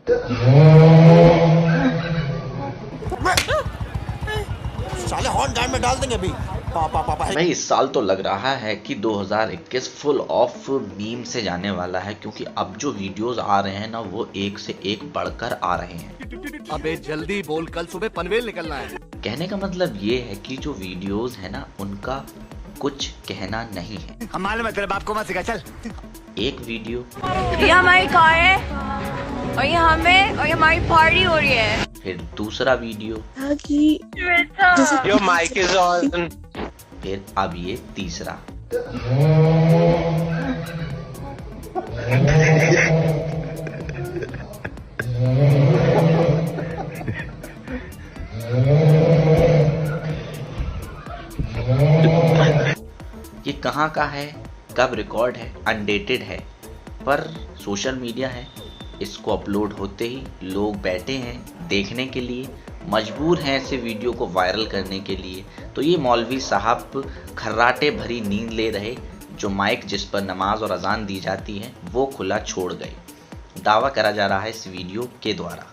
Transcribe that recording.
साले horn time में डाल देंगे अभी। पापा भाई इस साल तो लग रहा है कि 2021 फुल ऑफ मीम से जाने वाला है, क्योंकि अब जो वीडियोस आ रहे हैं ना वो एक से एक बढ़कर आ रहे हैं। अबे जल्दी बोल, कल सुबह पनवेल निकलना है। कहने का मतलब ये है कि जो वीडियोस है ना उनका कुछ कहना नहीं है। हम मालूम है, तेरे बाप को मत सिखा, चल। एक वीडियो, ये हमारी कार है और ये हमें और ये हमारी पार्टी हो रही है। फिर दूसरा video, Your mic is on. फिर अब ये तीसरा। ये कहाँ का है, कब रिकॉर्ड है, अनडेटेड है, पर सोशल मीडिया है। इसको अपलोड होते ही लोग बैठे हैं देखने के लिए, मजबूर हैं ऐसे वीडियो को वायरल करने के लिए। तो ये मौलवी साहब खर्राटे भरी नींद ले रहे, जो माइक जिस पर नमाज और अजान दी जाती है वो खुला छोड़ गए। दावा करा जा रहा है इस वीडियो के द्वारा।